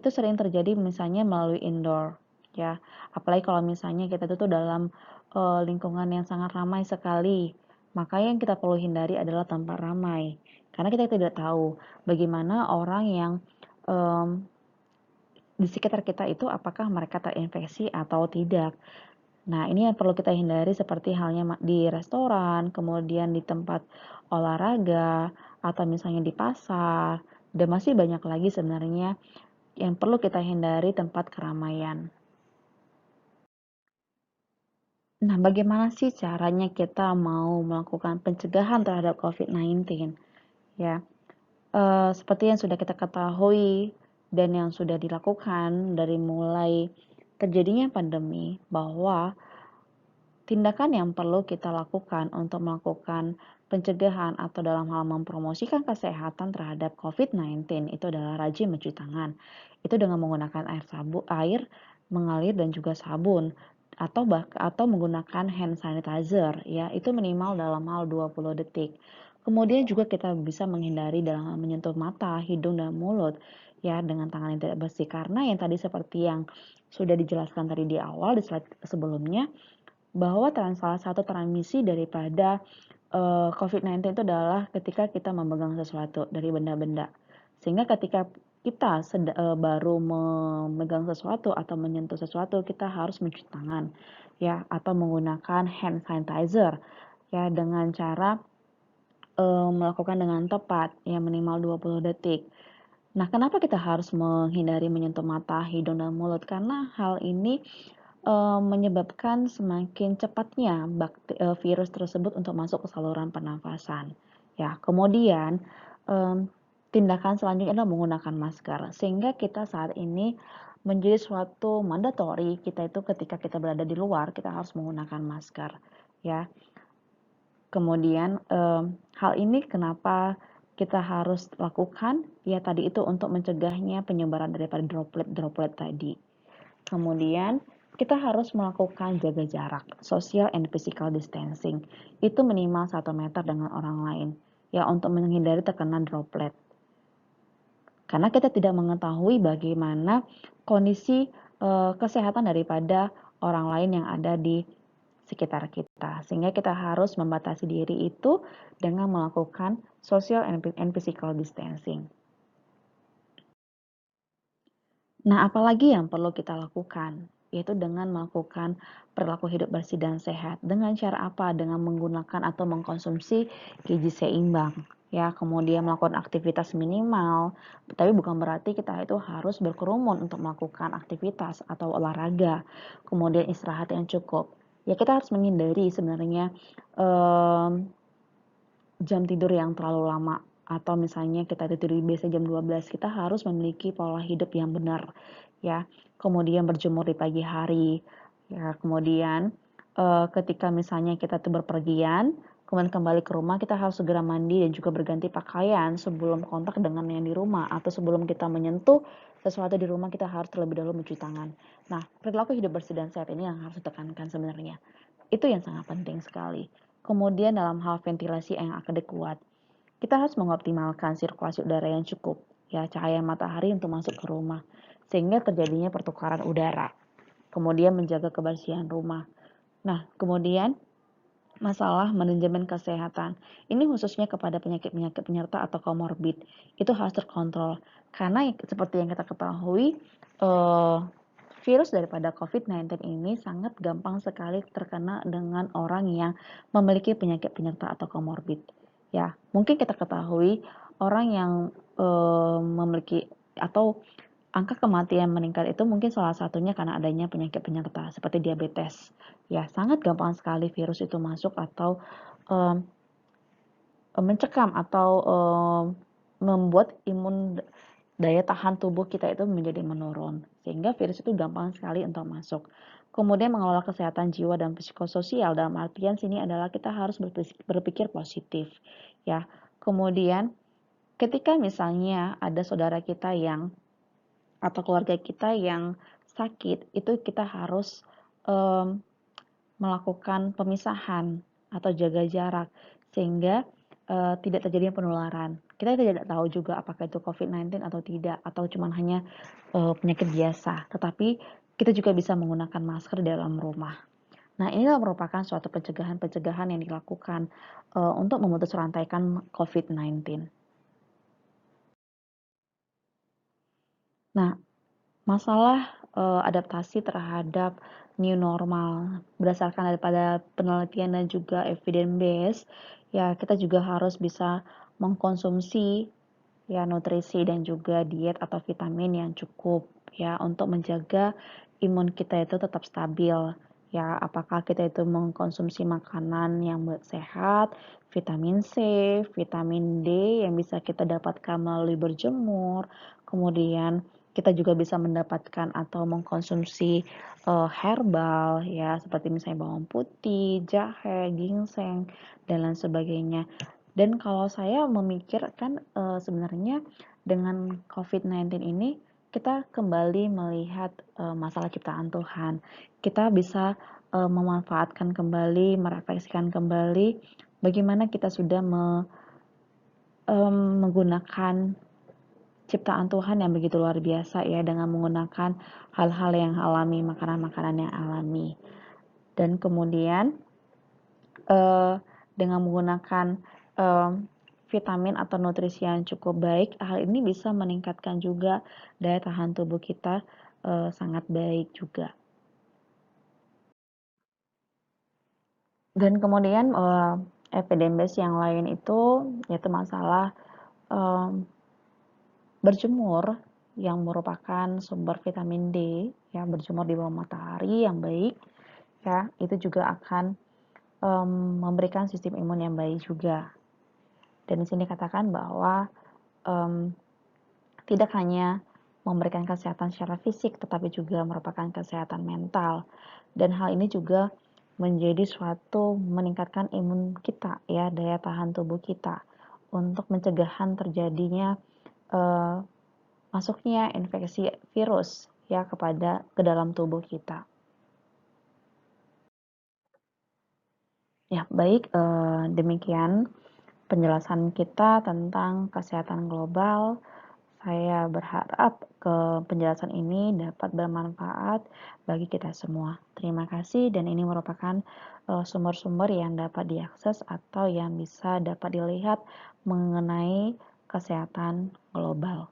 sering terjadi misalnya melalui indoor, ya. Apalagi kalau misalnya kita itu dalam lingkungan yang sangat ramai sekali, maka yang kita perlu hindari adalah tempat ramai. Karena kita tidak tahu bagaimana orang yang di sekitar kita itu apakah mereka terinfeksi atau tidak. Nah, ini yang perlu kita hindari seperti halnya di restoran, kemudian di tempat olahraga, atau misalnya di pasar, dan masih banyak lagi sebenarnya yang perlu kita hindari tempat keramaian. Nah, bagaimana sih caranya kita mau melakukan pencegahan terhadap COVID-19? Ya, seperti yang sudah kita ketahui dan yang sudah dilakukan dari mulai terjadinya pandemi, bahwa tindakan yang perlu kita lakukan untuk melakukan pencegahan atau dalam hal mempromosikan kesehatan terhadap COVID-19 itu adalah rajin mencuci tangan. Itu dengan menggunakan air mengalir dan juga sabun atau menggunakan hand sanitizer ya, itu minimal dalam hal 20 detik. Kemudian juga kita bisa menghindari dalam hal menyentuh mata, hidung dan mulut ya dengan tangan yang tidak bersih, karena yang tadi seperti yang sudah dijelaskan tadi di awal di slide sebelumnya, bahwa salah satu transmisi daripada COVID-19 itu adalah ketika kita memegang sesuatu dari benda-benda. Sehingga ketika kita baru memegang sesuatu atau menyentuh sesuatu, kita harus mencuci tangan ya, atau menggunakan hand sanitizer ya, dengan cara melakukan dengan tepat ya, minimal 20 detik. Nah, kenapa kita harus menghindari menyentuh mata, hidung, dan mulut? Karena hal ini menyebabkan semakin cepatnya virus tersebut untuk masuk ke saluran pernafasan. Ya, kemudian tindakan selanjutnya adalah menggunakan masker, sehingga kita saat ini menjadi suatu mandatory kita itu ketika kita berada di luar kita harus menggunakan masker. Ya, kemudian hal ini kenapa kita harus lakukan? Ya tadi itu untuk mencegahnya penyebaran daripada droplet-droplet tadi. Kemudian kita harus melakukan jaga jarak, social and physical distancing. Itu minimal 1 meter dengan orang lain. Ya, untuk menghindari terkena droplet. Karena kita tidak mengetahui bagaimana kondisi kesehatan daripada orang lain yang ada di sekitar kita. Sehingga kita harus membatasi diri itu dengan melakukan social and physical distancing. Nah, apalagi yang perlu kita lakukan? Yaitu dengan melakukan perilaku hidup bersih dan sehat. Dengan cara apa? Dengan menggunakan atau mengkonsumsi gizi seimbang. Ya, kemudian melakukan aktivitas minimal, tapi bukan berarti kita itu harus berkerumun untuk melakukan aktivitas atau olahraga. Kemudian istirahat yang cukup. Ya, kita harus menghindari sebenarnya jam tidur yang terlalu lama, atau misalnya kita tidur biasa jam 12, kita harus memiliki pola hidup yang benar ya. Kemudian berjemur di pagi hari ya, kemudian ketika misalnya kita tuh berpergian kemudian kembali ke rumah, kita harus segera mandi dan juga berganti pakaian sebelum kontak dengan yang di rumah, atau sebelum kita menyentuh sesuatu di rumah kita harus terlebih dahulu mencuci tangan. Nah, perilaku hidup bersih dan sehat ini yang harus ditekankan sebenarnya. Itu yang sangat penting sekali. Kemudian dalam hal ventilasi yang kuat, kita harus mengoptimalkan sirkulasi udara yang cukup, ya, cahaya matahari untuk masuk ke rumah, sehingga terjadinya pertukaran udara. Kemudian menjaga kebersihan rumah. Nah, kemudian masalah manajemen kesehatan. Ini khususnya kepada penyakit-penyakit penyerta atau komorbid. Itu harus terkontrol. Karena seperti yang kita ketahui, virus daripada COVID-19 ini sangat gampang sekali terkena dengan orang yang memiliki penyakit penyerta atau komorbid. Ya, mungkin kita ketahui orang yang memiliki atau angka kematian meningkat itu mungkin salah satunya karena adanya penyakit penyerta seperti diabetes. Ya, sangat gampang sekali virus itu masuk atau um, mencekam atau membuat daya tahan tubuh kita itu menjadi menurun, sehingga virus itu gampang sekali untuk masuk. Kemudian mengelola kesehatan jiwa dan psikososial, dalam artian sini adalah kita harus berpikir positif, ya. Kemudian ketika misalnya ada saudara kita yang atau keluarga kita yang sakit, itu kita harus melakukan pemisahan atau jaga jarak sehingga tidak terjadi penularan. Kita tidak tahu juga apakah itu COVID-19 atau tidak, atau cuma hanya penyakit biasa. Tetapi kita juga bisa menggunakan masker di dalam rumah. Nah, inilah merupakan suatu pencegahan-pencegahan yang dilakukan untuk memutus rantaikan COVID-19. Nah, Masalah, adaptasi terhadap new normal. Berdasarkan daripada penelitian dan juga evidence base, ya kita juga harus bisa mengkonsumsi ya nutrisi dan juga diet atau vitamin yang cukup ya untuk menjaga imun kita itu tetap stabil. Ya, apakah kita itu mengkonsumsi makanan yang sehat, vitamin C, vitamin D yang bisa kita dapatkan melalui berjemur, kemudian kita juga bisa mendapatkan atau mengkonsumsi herbal ya seperti misalnya bawang putih, jahe, ginseng dan lain sebagainya. Dan kalau saya memikirkan sebenarnya dengan COVID-19 ini kita kembali melihat masalah ciptaan Tuhan. Kita bisa memanfaatkan kembali, merefleksikan kembali bagaimana kita sudah menggunakan ciptaan Tuhan yang begitu luar biasa ya dengan menggunakan hal-hal yang alami, makanan-makanan yang alami. Dan kemudian dengan menggunakan vitamin atau nutrisi yang cukup baik, hal ini bisa meningkatkan juga daya tahan tubuh kita sangat baik juga. Dan kemudian evidence yang lain itu yaitu masalah berjemur yang merupakan sumber vitamin D, ya berjemur di bawah matahari yang baik, ya itu juga akan memberikan sistem imun yang baik juga. Dan di sini katakan bahwa um, tidak hanya memberikan kesehatan secara fisik, tetapi juga merupakan kesehatan mental. Dan hal ini juga menjadi suatu meningkatkan imun kita, ya daya tahan tubuh kita untuk mencegahan terjadinya uh, masuknya infeksi virus ya ke dalam tubuh kita. Ya, baik demikian penjelasan kita tentang kesehatan global. Saya berharap penjelasan ini dapat bermanfaat bagi kita semua. Terima kasih dan ini merupakan sumber-sumber yang dapat diakses atau yang bisa dapat dilihat mengenai kesehatan global.